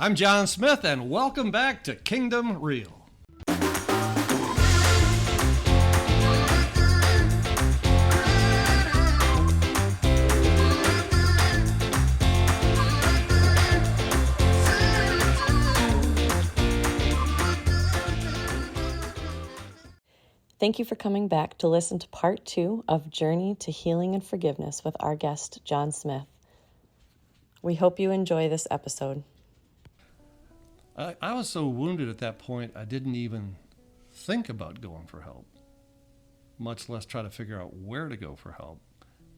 I'm John Smith, and welcome back to Kingdom Real. Thank you for coming back to listen to part 2 of Journey to Healing and Forgiveness with our guest, John Smith. We hope you enjoy this episode. I was so wounded at that point, I didn't even think about going for help, much less try to figure out where to go for help.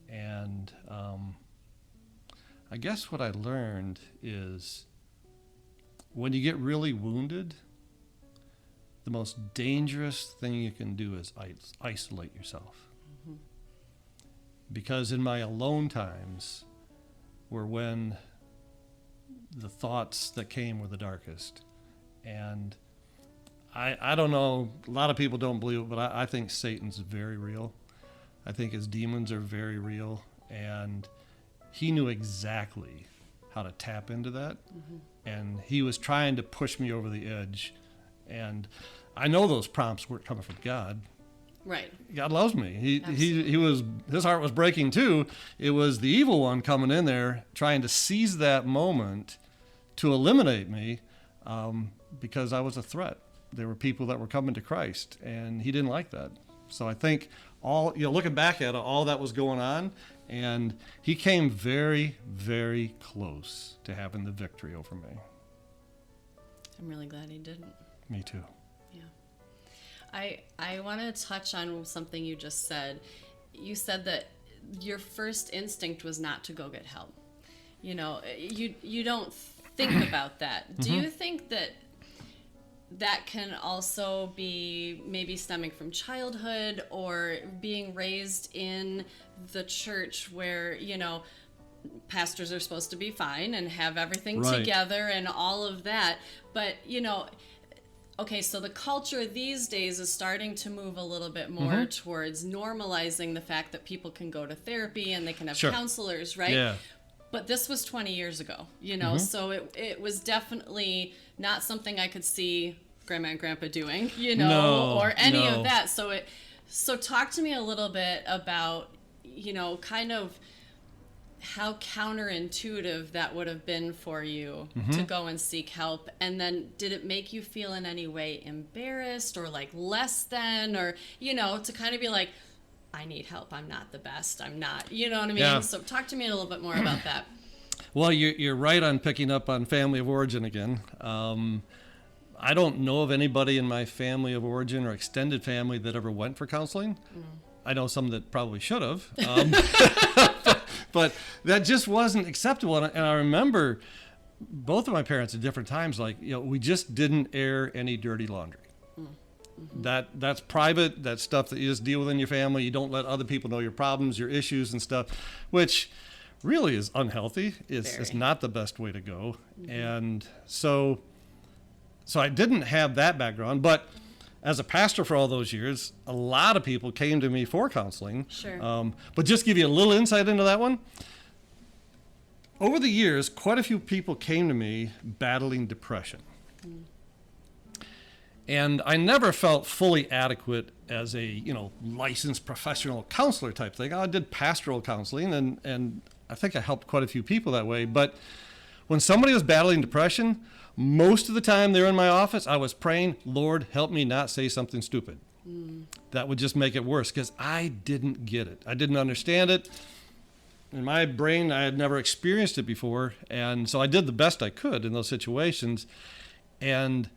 And I guess what I learned is when you get really wounded, the most dangerous thing you can do is isolate yourself. Mm-hmm. Because in my alone times were when the thoughts that came were the darkest. And I don't know, a lot of people don't believe it, but I think Satan's very real. I think his demons are very real. And he knew exactly how to tap into that. Mm-hmm. And he was trying to push me over the edge. And I know those prompts weren't coming from God. Right. God loves me. His heart was breaking too. It was the evil one coming in there trying to seize that moment to eliminate me because I was a threat. There were people that were coming to Christ, and he didn't like that. So I think looking back at it, all that was going on, and he came very, very close to having the victory over me. I'm really glad he didn't. Me too. Yeah. I want to touch on something you just said. You said that your first instinct was not to go get help. You know, you don't think about that. Mm-hmm. Do you think that can also be maybe stemming from childhood or being raised in the church where, you know, pastors are supposed to be fine and have everything together and all of that, but, you know, okay, so the culture these days is starting to move a little bit more towards normalizing the fact that people can go to therapy and they can have counselors, right? Yeah. But this was 20 years ago, you know, so it was definitely not something I could see Grandma and Grandpa doing, you know, or any of that. So talk to me a little bit about, you know, kind of how counterintuitive that would have been for you to go and seek help. And then did it make you feel in any way embarrassed or like less than, or, you know, to kind of be like, I need help. I'm not the best. I'm not, you know what I mean? Yeah. So talk to me a little bit more about that. Well, you're right on picking up on family of origin again. I don't know of anybody in my family of origin or extended family that ever went for counseling. I know some that probably should have. But that just wasn't acceptable. And I remember both of my parents at different times, like, you know, we just didn't air any dirty laundry. Mm-hmm. That's private. That's stuff that you just deal with in your family. You don't let other people know your problems, your issues and stuff, which really is unhealthy. It's not the best way to go. Mm-hmm. And so I didn't have that background, but as a pastor for all those years, a lot of people came to me for counseling. Sure. But just give you a little insight into that one. Over the years, quite a few people came to me battling depression. And I never felt fully adequate as a, you know, licensed professional counselor type thing. I did pastoral counseling, and I think I helped quite a few people that way. But when somebody was battling depression, most of the time they were in my office, I was praying, Lord, help me not say something stupid. That would just make it worse because I didn't get it. I didn't understand it. In my brain, I had never experienced it before. And so I did the best I could in those situations. And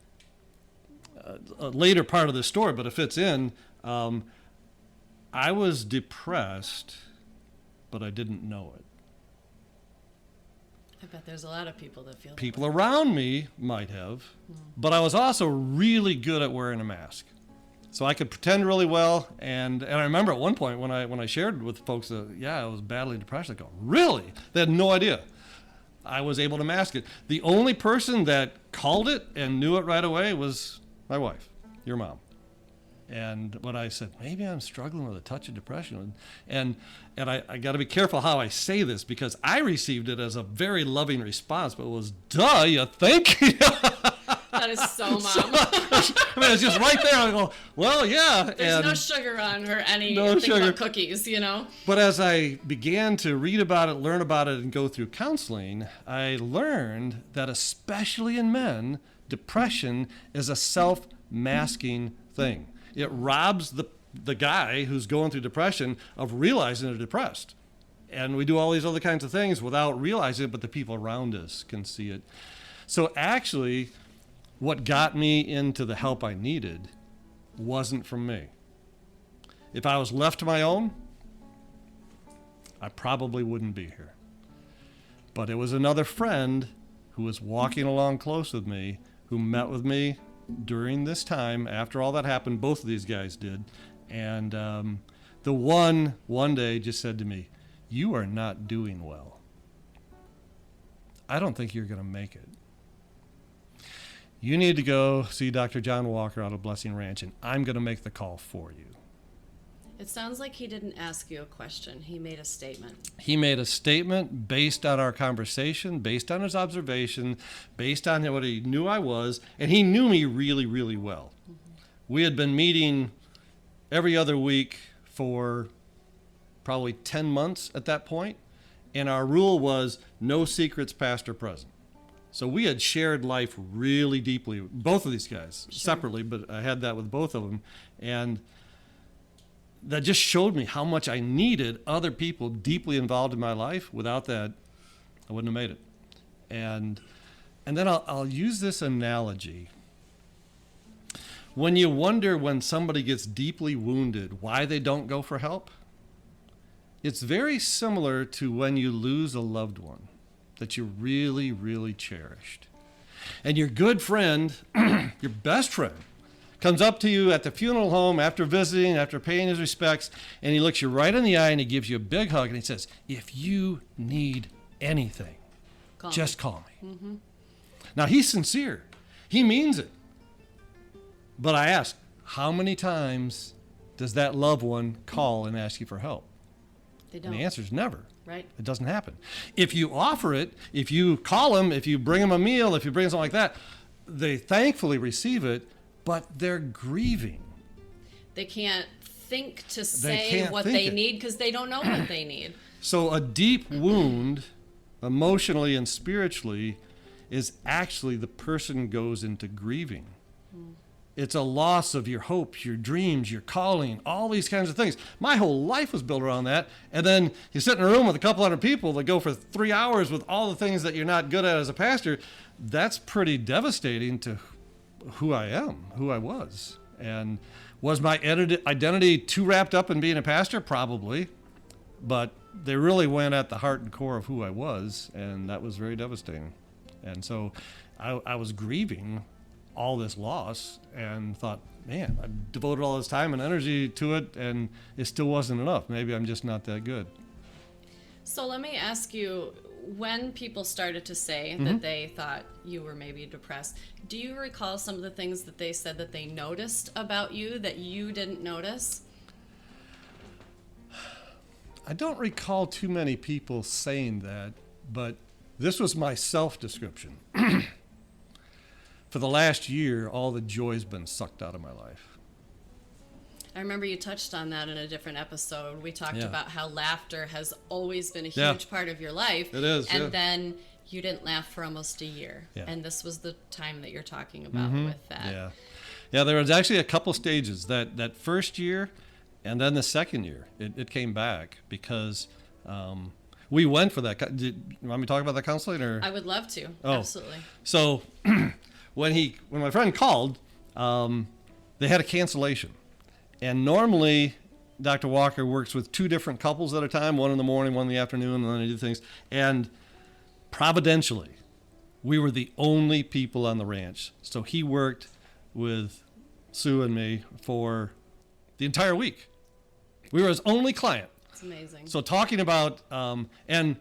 a later part of the story, but it fits in, I was depressed, but I didn't know it. I bet there's a lot of people that feel that people around me might have, but I was also really good at wearing a mask. So I could pretend really well, and I remember at one point when I shared with folks that, I was battling depression, they go, really? They had no idea. I was able to mask it. The only person that called it and knew it right away was my wife, your mom. And when I said, maybe I'm struggling with a touch of depression, and I got to be careful how I say this, because I received it as a very loving response, but it was, duh, you think? That is so mom. I mean, it's just right there. I go, well, yeah. There's no sugar on her any No think sugar. about cookies, you know? But as I began to read about it, learn about it, and go through counseling, I learned that especially in men, depression is a self-masking thing. It robs the guy who's going through depression of realizing they're depressed. And we do all these other kinds of things without realizing it, but the people around us can see it. So actually, what got me into the help I needed wasn't from me. If I was left to my own, I probably wouldn't be here. But it was another friend who was walking along close with me, who met with me during this time. After all that happened, both of these guys did. And the one day just said to me, "You are not doing well. I don't think you're going to make it. You need to go see Dr. John Walker out of Blessing Ranch, and I'm going to make the call for you." It sounds like he didn't ask you a question. He made a statement. He made a statement based on our conversation, based on his observation, based on what he knew I was, and he knew me really, really well. Mm-hmm. We had been meeting every other week for probably 10 months at that point, and our rule was no secrets past or present. So we had shared life really deeply, both of these guys, separately, but I had that with both of them. And that just showed me how much I needed other people deeply involved in my life. Without that, I wouldn't have made it. And then I'll use this analogy. When you wonder when somebody gets deeply wounded, why they don't go for help, it's very similar to when you lose a loved one that you really, really cherished. And your good friend, your best friend, comes up to you at the funeral home after visiting, after paying his respects, and he looks you right in the eye and he gives you a big hug and he says, "If you need anything, just call me." Mm-hmm. Now, he's sincere. He means it. But I ask, how many times does that loved one call and ask you for help? They don't. And the answer is never. Right. It doesn't happen. If you offer it, if you call them, if you bring them a meal, if you bring something like that, they thankfully receive it, but they're grieving. They can't think to say what they need because they don't know what they need. So a deep wound, emotionally and spiritually, is actually the person goes into grieving. It's a loss of your hopes, your dreams, your calling, all these kinds of things. My whole life was built around that. And then you sit in a room with a couple hundred people that go for 3 hours with all the things that you're not good at as a pastor. That's pretty devastating to who I am, who I was. And was my identity too wrapped up in being a pastor? Probably. But they really went at the heart and core of who I was, and that was very devastating. And so I was grieving all this loss and thought, man, I devoted all this time and energy to it, and it still wasn't enough. Maybe I'm just not that good. So let me ask you, when people started to say Mm-hmm. that they thought you were maybe depressed, do you recall some of the things that they said that they noticed about you that you didn't notice? I don't recall too many people saying that, but this was my self-description. For the last year, all the joy's been sucked out of my life. I remember you touched on that in a different episode. We talked Yeah. about how laughter has always been a Yeah. huge part of your life. It is, And yeah. then you didn't laugh for almost a year. Yeah. And this was the time that you're talking about with that. Yeah, there was actually a couple stages. That first year and then the second year, it came back because we went for that. You want me to talk about that counseling? Or? I would love to. Oh. Absolutely. So when my friend called, they had a cancellation. And normally, Dr. Walker works with 2 different couples at a time, one in the morning, one in the afternoon, and then they do things. And providentially, we were the only people on the ranch. So he worked with Sue and me for the entire week. We were his only client. It's amazing. So talking about, and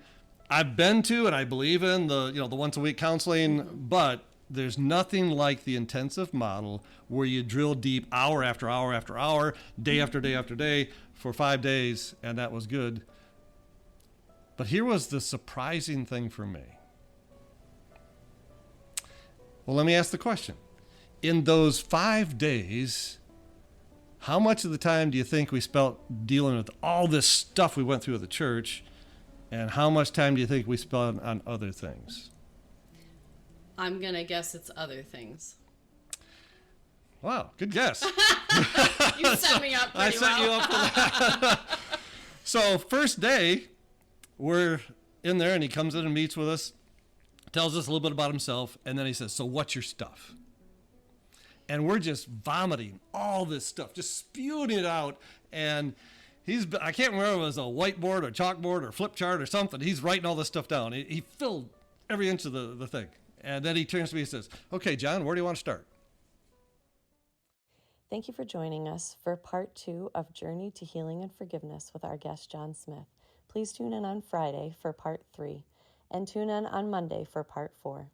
I've been to and I believe in the once a week counseling, but There's nothing like the intensive model where you drill deep hour after hour after hour, day after day after day for 5 days, and that was good. But here was the surprising thing for me. Well, let me ask the question. In those 5 days, how much of the time do you think we spent dealing with all this stuff we went through at the church, and how much time do you think we spent on other things? I'm going to guess it's other things. Wow, good guess. You set me up I pretty set well. you up for that. So first day, we're in there, and he comes in and meets with us, tells us a little bit about himself, and then he says, so what's your stuff? And we're just vomiting all this stuff, just spewing it out. And I can't remember if it was a whiteboard or chalkboard or flip chart or something. He's writing all this stuff down. He filled every inch of the thing. And then he turns to me and says, okay, John, where do you want to start? Thank you for joining us for part 2 of Journey to Healing and Forgiveness with our guest, John Smith. Please tune in on Friday for part 3 and tune in on Monday for part 4.